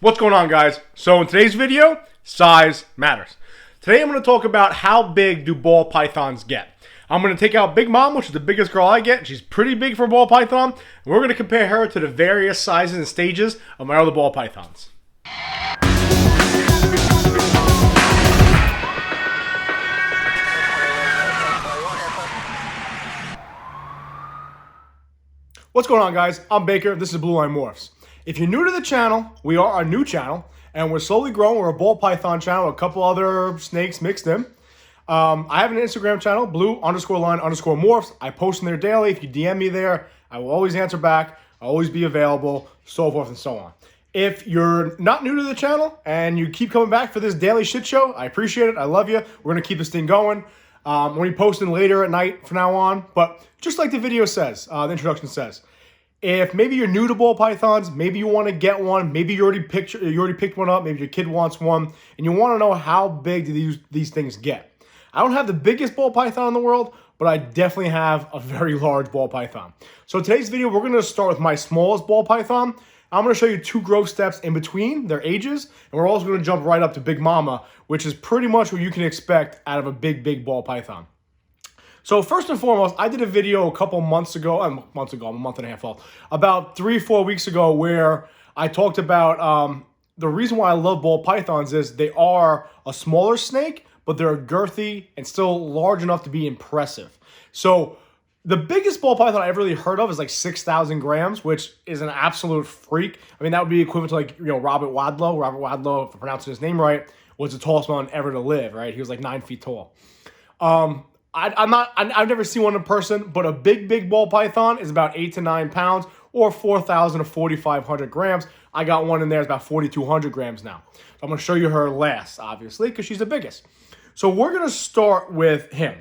What's going on, guys? So in today's video, size matters. Today I'm going to talk about how big do ball pythons get. I'm going to take out Big Mom, which is the biggest girl I get. She's pretty big for a ball python. And we're going to compare her to the various sizes and stages of my other ball pythons. What's going on, guys? I'm Baker. This is Blue Line Morphs. If you're new to the channel, we are a new channel, and we're slowly growing. We're a ball python channel with a couple other snakes mixed in. I have an Instagram channel, blue_line_morphs. I post in there daily. If you DM me there, I will always answer back. I'll always be available, so forth and so on. If you're not new to the channel and you keep coming back for this daily shit show, I appreciate it. I love you. We're going to keep this thing going. We'll be posting later at night from now on. But just like the video says, the introduction says, if maybe you're new to ball pythons, maybe you want to get one, maybe you already picked one up, maybe your kid wants one, and you want to know how big do these things get. I don't have the biggest ball python in the world, but I definitely have a very large ball python. So today's video, we're going to start with my smallest ball python. I'm going to show you two growth steps in between their ages, and we're also going to jump right up to Big Mama, which is pretty much what you can expect out of a big ball python. So first and foremost, I did a video a couple months ago, I'm a month and a half old, about 3-4 weeks ago, where I talked about the reason why I love ball pythons is they are a smaller snake, but they're girthy and still large enough to be impressive. So the biggest ball python I ever really heard of is like 6,000 grams, which is an absolute freak. I mean, that would be equivalent to like, Robert Wadlow. Robert Wadlow, if I'm pronouncing his name right, was the tallest man ever to live, right? He was like 9 feet tall. I've never seen one in person, but a big ball python is about 8 to 9 pounds or 4,000 to 4,500 grams. I got one in there, it's about 4,200 grams now. So I'm going to show you her last, obviously, because she's the biggest. So we're going to start with him.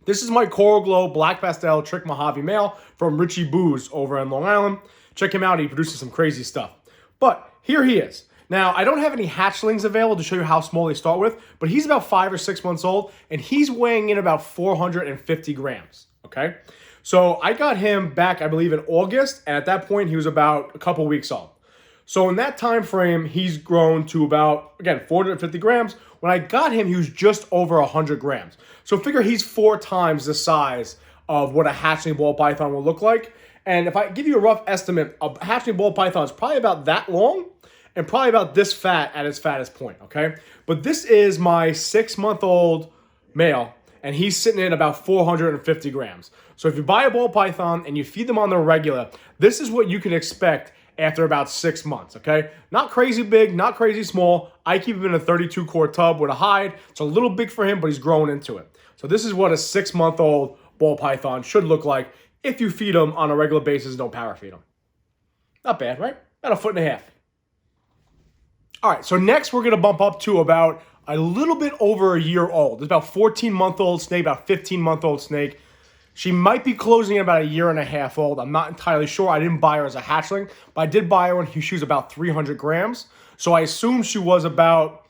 This is my Coral Glow Black Pastel Trick Mojave male from Richie Boo's over in Long Island. Check him out. He produces some crazy stuff. But here he is. Now, I don't have any hatchlings available to show you how small they start with, but he's about 5 or 6 months old, and he's weighing in about 450 grams, okay? So I got him back, I believe, in August, and at that point, he was about a couple weeks old. So in that time frame, he's grown to about, again, 450 grams. When I got him, he was just over 100 grams. So figure he's 4 times the size of what a hatchling ball python will look like. And if I give you a rough estimate, a hatchling ball python is probably about that long, and probably about this fat at its fattest point, okay? But this is my 6-month-old male, and he's sitting at about 450 grams. So if you buy a ball python and you feed them on the regular, this is what you can expect after about 6 months, okay? Not crazy big, not crazy small. I keep him in a 32-quart tub with a hide. It's a little big for him, but he's growing into it. So this is what a 6-month-old ball python should look like if you feed him on a regular basis, don't power feed him. Not bad, right? About 1.5 feet. All right, so next we're going to bump up to about a little bit over a year old. It's about 14-month-old snake, about 15-month-old snake. She might be closing in about a 1.5 years old. I'm not entirely sure. I didn't buy her as a hatchling, but I did buy her when she was about 300 grams. So I assume she was about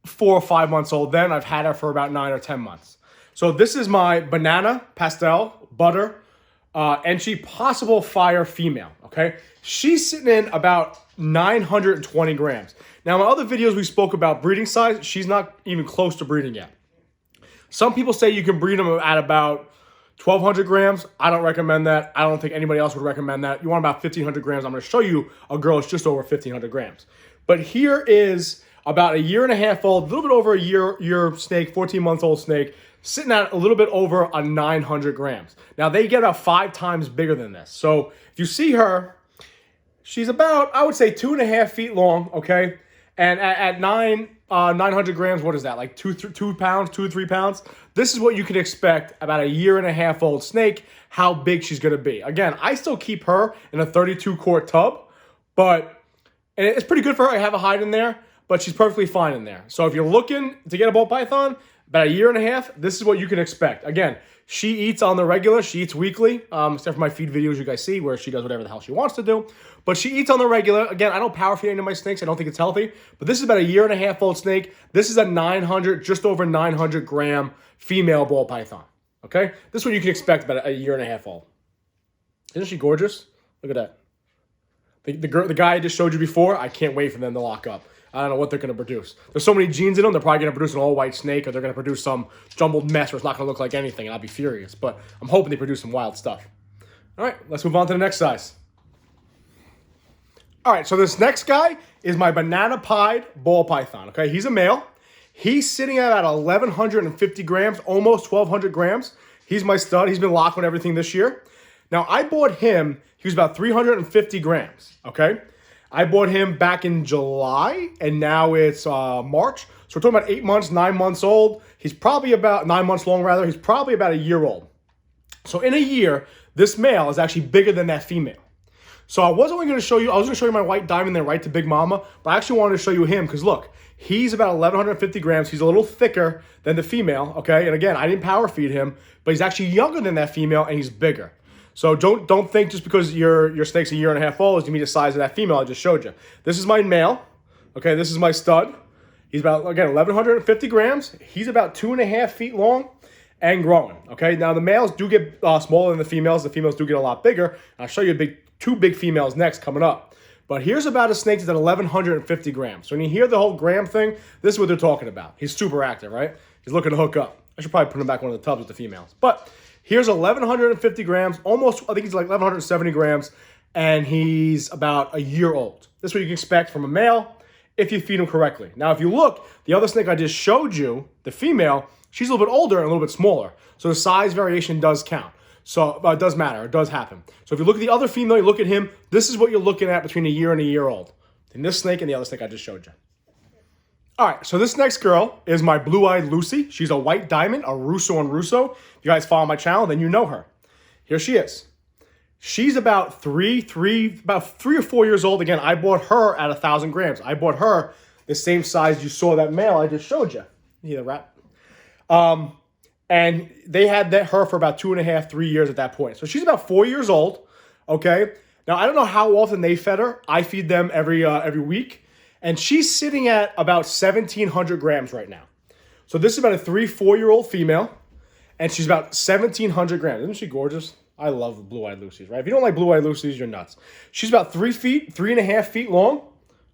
4 or 5 months old then. I've had her for about 9 or 10 months. So this is my banana, pastel, butter, and she possible fire female, okay? She's sitting in about 920 grams. Now, in my other videos, we spoke about breeding size. She's not even close to breeding yet. Some people say you can breed them at about 1,200 grams. I don't recommend that. I don't think anybody else would recommend that. You want about 1,500 grams. I'm going to show you a girl that's just over 1,500 grams. But here is about a 1.5 years old, a little bit over a year snake, 14-month-old snake, sitting at a little bit over 900 grams. Now, they get about 5 times bigger than this. So if you see her, she's about, I would say, 2.5 feet long, okay? And at 900 grams, what is that? Like 2 pounds, 2 or 3 pounds? This is what you can expect about a 1.5 years old snake, how big she's going to be. Again, I still keep her in a 32-quart tub, but and it's pretty good for her. I have a hide in there, but she's perfectly fine in there. So if you're looking to get a ball python, about a 1.5 years, this is what you can expect. Again, she eats on the regular. She eats weekly, except for my feed videos you guys see where she does whatever the hell she wants to do. But she eats on the regular. Again, I don't power feed any of my snakes. I don't think it's healthy. But this is about a 1.5 years old snake. This is a 900, just over 900 gram female ball python. Okay? This is what you can expect about a 1.5 years old. Isn't she gorgeous? Look at that. The guy I just showed you before, I can't wait for them to lock up. I don't know what they're going to produce. There's so many genes in them, they're probably going to produce an all-white snake, or they're going to produce some jumbled mess where it's not going to look like anything, and I'll be furious. But I'm hoping they produce some wild stuff. All right, let's move on to the next size. All right, so this next guy is my banana pied ball python, okay? He's a male. He's sitting at about 1,150 grams, almost 1,200 grams. He's my stud. He's been locked with everything this year. Now, I bought him, he was about 350 grams, okay? I bought him back in July, and now it's March. So we're talking about 8 months, 9 months old. He's probably about 9 months long, rather. He's probably about a year old. So in a year, this male is actually bigger than that female. So I was going to show you my white diamond there, right to Big Mama, but I actually wanted to show you him because look, he's about 1,150 grams. He's a little thicker than the female, okay? And again, I didn't power feed him, but he's actually younger than that female, and he's bigger. So don't think just because your snake's a year and a half old is you mean the size of that female I just showed you. This is my male. Okay, this is my stud. He's about, again, 1,150 grams. He's about 2.5 feet long and growing. Okay, now the males do get smaller than the females. The females do get a lot bigger. I'll show you two big females next coming up. But here's about a snake that's at 1,150 grams. So when you hear the whole gram thing, this is what they're talking about. He's super active, right? He's looking to hook up. I should probably put him back in one of the tubs with the females. But here's 1,150 grams, almost, I think he's like 1,170 grams, and he's about a year old. This is what you can expect from a male if you feed him correctly. Now, if you look, the other snake I just showed you, the female, she's a little bit older and a little bit smaller. So the size variation does count. So it does matter. It does happen. So if you look at the other female, you look at him, this is what you're looking at between a year and a year old. In this snake and the other snake I just showed you. All right, so this next girl is my blue-eyed Lucy. She's a white diamond, a Russo on Russo. If you guys follow my channel, then you know her. Here she is. She's about three or 4 years old. Again, I bought her at 1,000 grams. I bought her the same size you saw that male I just showed you. You hear the rat? And they had her for about 2.5, 3 years at that point. So she's about 4 years old, okay? Now, I don't know how often they fed her. I feed them every week. And she's sitting at about 1,700 grams right now. So this is about a 3-4-year-old female, and she's about 1,700 grams. Isn't she gorgeous? I love blue-eyed Lucies, right? If you don't like blue-eyed Lucies, you're nuts. She's about 3.5 feet long,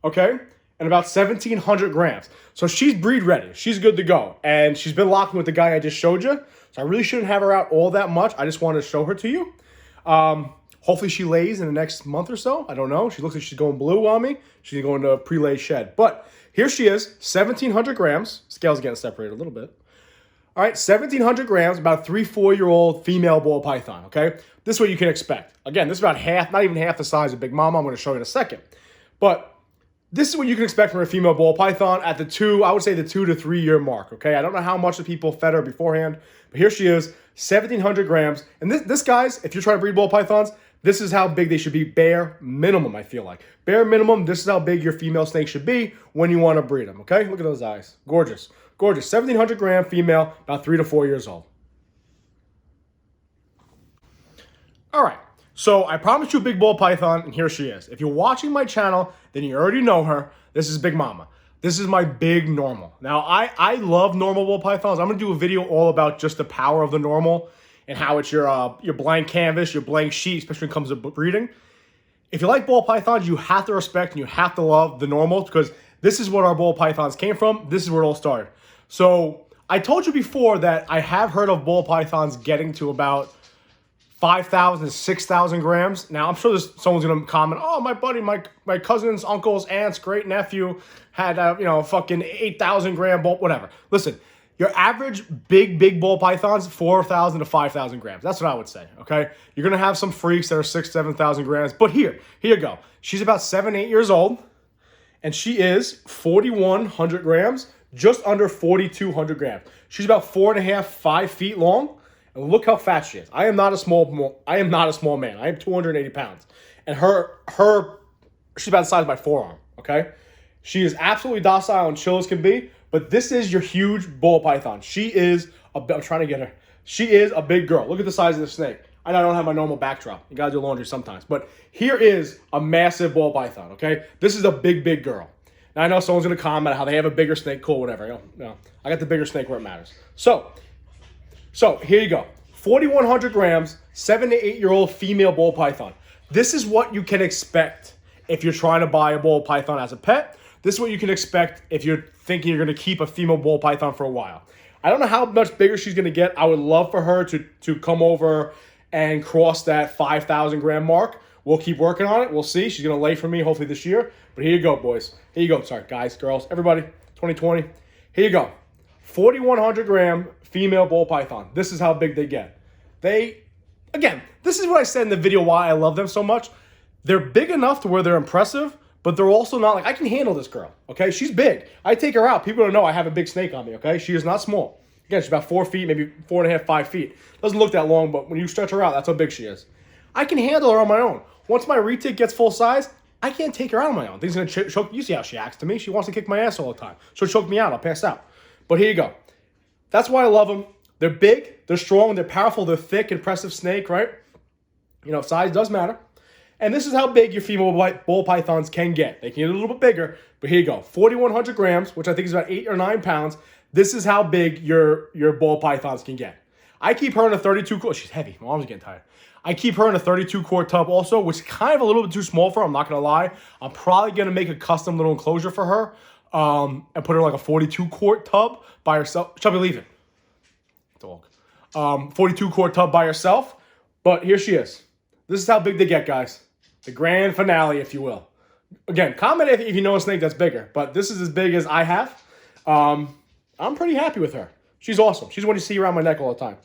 okay? And about 1,700 grams. So she's breed ready. She's good to go. And she's been locking with the guy I just showed you. So I really shouldn't have her out all that much. I just wanted to show her to you. Hopefully she lays in the next month or so. I don't know. She looks like she's going blue on me. She's going to pre-lay shed. But here she is, 1,700 grams. Scale's getting separated a little bit. All right, 1,700 grams, about a 3-4-year-old female ball python, okay? This is what you can expect. Again, this is about half, not even half the size of Big Mama. I'm going to show you in a second. But this is what you can expect from a female ball python at I would say the 2 to 3 year mark, okay? I don't know how much the people fed her beforehand, but here she is, 1,700 grams. And this, guys, if you're trying to breed ball pythons, this is how big they should be, bare minimum, I feel like. Bare minimum, this is how big your female snake should be when you want to breed them, okay? Look at those eyes. Gorgeous. Gorgeous. 1,700 gram female, about 3 to 4 years old. All right. So I promised you a big ball python, and here she is. If you're watching my channel, then you already know her. This is Big Mama. This is my big normal. Now, I love normal ball pythons. I'm going to do a video all about just the power of the normal and how it's your blank canvas, your blank sheet, especially when it comes to breeding. If you like ball pythons, you have to respect and you have to love the normals because this is what our ball pythons came from. This is where it all started. So I told you before that I have heard of ball pythons getting to about 5,000 to 6,000 grams. Now, I'm sure someone's going to comment, oh, my buddy, my cousin's, uncle's, aunt's, great nephew had, fucking 8,000 gram ball, whatever. Listen, your average big ball pythons, 4,000 to 5,000 grams. That's what I would say, okay? You're going to have some freaks that are 6,000, 7,000 grams. But here you go. She's about 7, 8 years old, and she is 4,100 grams, just under 4,200 grams. She's about 4.5, 5 feet long. And look how fat she is. I am not a small man. I am 280 pounds. And she's about the size of my forearm, okay? She is absolutely docile and chill as can be, but this is your huge ball python. I'm trying to get her. She is a big girl. Look at the size of the snake. I know I don't have my normal backdrop. You gotta do laundry sometimes. But here is a massive ball python, okay? This is a big girl. Now, I know someone's gonna comment how they have a bigger snake. Cool, whatever. I got the bigger snake where it matters. So here you go, 4,100 grams, 7 to 8 year old female ball python. This is what you can expect if you're trying to buy a ball python as a pet. This is what you can expect if you're thinking you're going to keep a female ball python for a while. I don't know how much bigger she's going to get. I would love for her to come over and cross that 5,000 gram mark. We'll keep working on it. We'll see. She's going to lay for me hopefully this year. But here you go, boys. Here you go. Sorry, guys, girls, everybody. 2020. Here you go. 4,100 gram female ball python. This is how big they get. Again, this is what I said in the video why I love them so much. They're big enough to where they're impressive, but they're also not like, I can handle this girl, okay? She's big. I take her out. People don't know I have a big snake on me, okay? She is not small. Again, she's about 4 feet, maybe 4.5, 5 feet. Doesn't look that long, but when you stretch her out, that's how big she is. I can handle her on my own. Once my retic gets full size, I can't take her out on my own. Things gonna choke. You see how she acts to me. She wants to kick my ass all the time. She'll choke me out. I'll pass out. But here you go. That's why I love them. They're big, they're strong, they're powerful, they're thick, impressive snake, right? You know, size does matter. And this is how big your female ball pythons can get. They can get a little bit bigger, but here you go. 4,100 grams, which I think is about 8 or 9 pounds. This is how big your ball pythons can get. I keep her in a 32 quart. She's heavy. My arms are getting tired. I keep her in a 32 quart tub also, which is kind of a little bit too small for her. I'm not going to lie. I'm probably going to make a custom little enclosure for her and put her in like a 42 quart tub by herself. Chubby, leave it. Dog. 42 quart tub by herself. But here she is. This is how big they get, guys. The grand finale, if you will. Again, comment if you know a snake that's bigger. But this is as big as I have. I'm pretty happy with her. She's awesome. She's what you see around my neck all the time.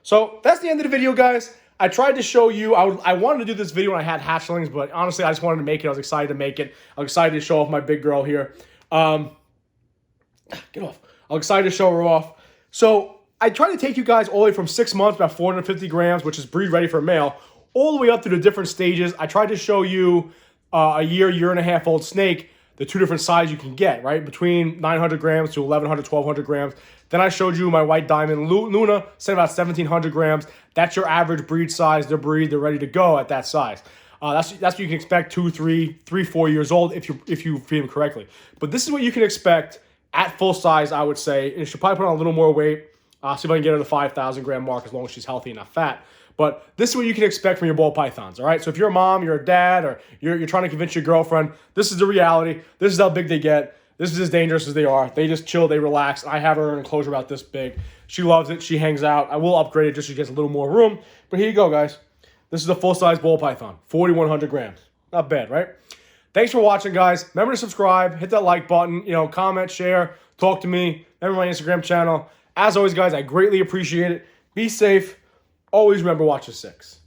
So that's the end of the video, guys. I tried to show you. I wanted to do this video when I had hatchlings, but honestly, I just wanted to make it. I was excited to make it. I'm excited to show off my big girl here. Get off. I'm excited to show her off. So I try to take you guys all the way from 6 months, about 450 grams, which is breed ready for a male, all the way up through the different stages. I tried to show you a year and a half old snake, the two different sizes you can get, right? Between 900 grams to 1,100, 1,200 grams. Then I showed you my white diamond Luna, said about 1,700 grams. That's your average breed size. They're ready to go at that size. That's what you can expect 2, 3, 4 years old if you feed them correctly. But this is what you can expect at full size, I would say. And she'll probably put on a little more weight. See if I can get her to the 5,000 gram mark as long as she's healthy and not fat. But this is what you can expect from your ball pythons, all right? So if you're a mom, you're a dad, or you're trying to convince your girlfriend, this is the reality. This is how big they get. This is as dangerous as they are. They just chill, they relax. I have her in an enclosure about this big. She loves it. She hangs out. I will upgrade it just so she gets a little more room. But here you go, guys. This is a full-size ball python, 4,100 grams. Not bad, right? Thanks for watching, guys. Remember to subscribe, hit that like button, comment, share, talk to me. Remember my Instagram channel. As always, guys, I greatly appreciate it. Be safe. Always remember, watch the 6.